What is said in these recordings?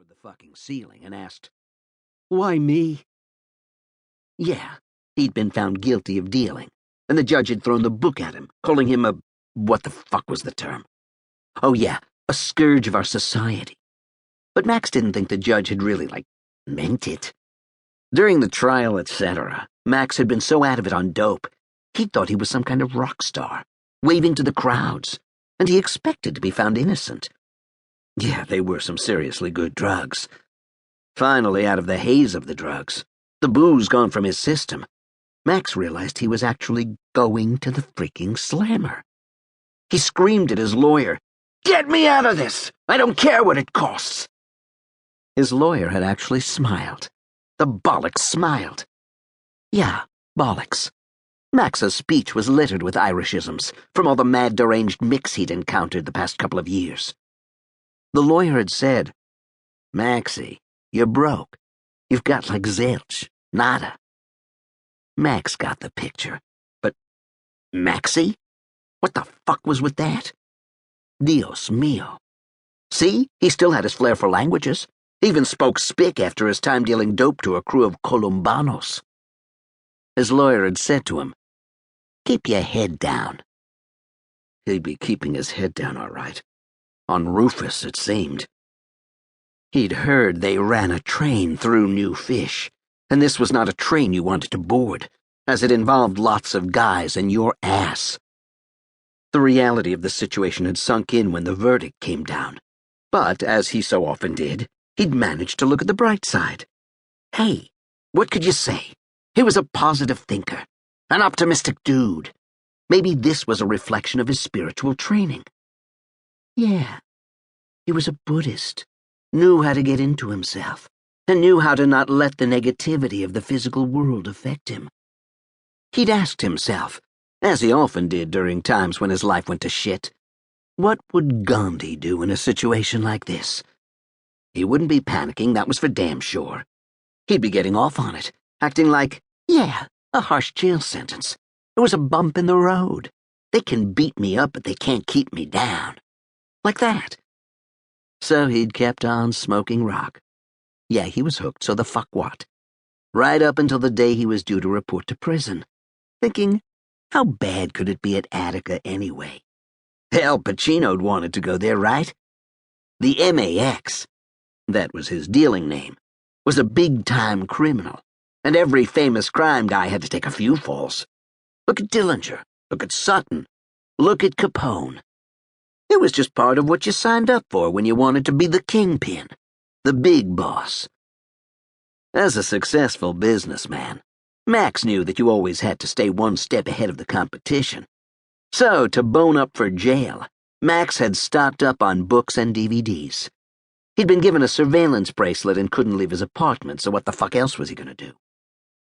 toward the fucking ceiling and asked, "Why me?" Yeah, he'd been found guilty of dealing, and the judge had thrown the book at him, calling him a... what the fuck was the term? Oh yeah, a scourge of our society. But Max didn't think the judge had really, meant it. During the trial, etc., Max had been so out of it on dope, he'd thought he was some kind of rock star, waving to the crowds, and he expected to be found innocent. Yeah, they were some seriously good drugs. Finally, out of the haze of the drugs, the booze gone from his system, Max realized he was actually going to the freaking slammer. He screamed at his lawyer, "Get me out of this! I don't care what it costs!" His lawyer had actually smiled. The bollocks smiled. Yeah, bollocks. Max's speech was littered with Irishisms from all the mad deranged mix he'd encountered the past couple of years. The lawyer had said, "Maxie, you're broke. You've got zilch, nada." Max got the picture, but Maxie? What the fuck was with that? Dios mío. See, he still had his flair for languages. He even spoke Spic after his time dealing dope to a crew of Colombanos. His lawyer had said to him, "Keep your head down." He'd be keeping his head down all right. On Rufus, it seemed. He'd heard they ran a train through New Fish, and this was not a train you wanted to board, as it involved lots of guys and your ass. The reality of the situation had sunk in when the verdict came down, but, as he so often did, he'd managed to look at the bright side. Hey, what could you say? He was a positive thinker, an optimistic dude. Maybe this was a reflection of his spiritual training. Yeah, he was a Buddhist, knew how to get into himself, and knew how to not let the negativity of the physical world affect him. He'd asked himself, as he often did during times when his life went to shit, what would Gandhi do in a situation like this? He wouldn't be panicking, that was for damn sure. He'd be getting off on it, acting like, yeah, a harsh jail sentence. It was a bump in the road. They can beat me up, but they can't keep me down. Like that. So he'd kept on smoking rock. Yeah, he was hooked, so the fuck what? Right up until the day he was due to report to prison, thinking, how bad could it be at Attica anyway? Hell, Pacino'd wanted to go there, right? The MAX, that was his dealing name, was a big-time criminal, and every famous crime guy had to take a few falls. Look at Dillinger, look at Sutton, look at Capone. It was just part of what you signed up for when you wanted to be the kingpin, the big boss. As a successful businessman, Max knew that you always had to stay one step ahead of the competition. So, to bone up for jail, Max had stocked up on books and DVDs. He'd been given a surveillance bracelet and couldn't leave his apartment, so what the fuck else was he gonna do?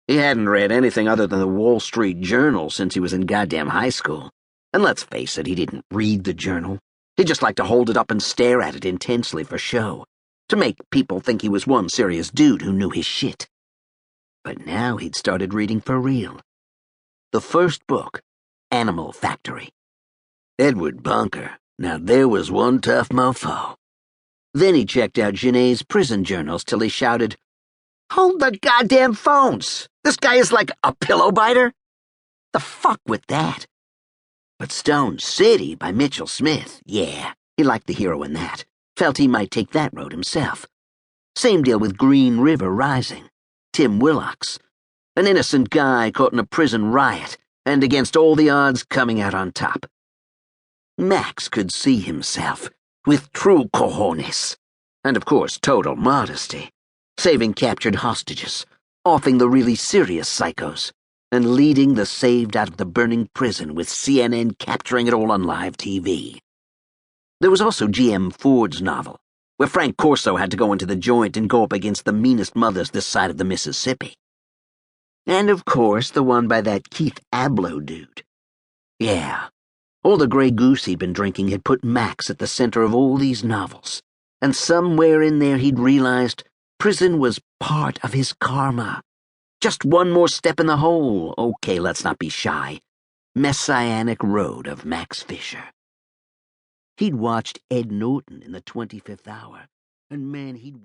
He hadn't read anything other than the Wall Street Journal since he was in goddamn high school. And let's face it, he didn't read the journal. He just liked to hold it up and stare at it intensely for show, to make people think he was one serious dude who knew his shit. But now he'd started reading for real. The first book, Animal Factory. Edward Bunker, now there was one tough mofo. Then he checked out Genet's prison journals till he shouted, "Hold the goddamn phones! This guy is like a pillow biter?" The fuck with that? But Stone City by Mitchell Smith, yeah, he liked the hero in that. Felt he might take that road himself. Same deal with Green River Rising, Tim Willocks. An innocent guy caught in a prison riot, and against all the odds coming out on top. Max could see himself, with true cojones, and of course total modesty, saving captured hostages, offing the really serious psychos, and leading the saved out of the burning prison with CNN capturing it all on live TV. There was also G.M. Ford's novel, where Frank Corso had to go into the joint and go up against the meanest mothers this side of the Mississippi. And of course the one by that Keith Abloh dude. Yeah, all the Grey Goose he'd been drinking had put Max at the center of all these novels, and somewhere in there he'd realized prison was part of his karma. Just one more step in the whole, okay, let's not be shy, messianic road of Max Fisher. He'd watched Ed Norton in The 25th Hour, and man, he'd...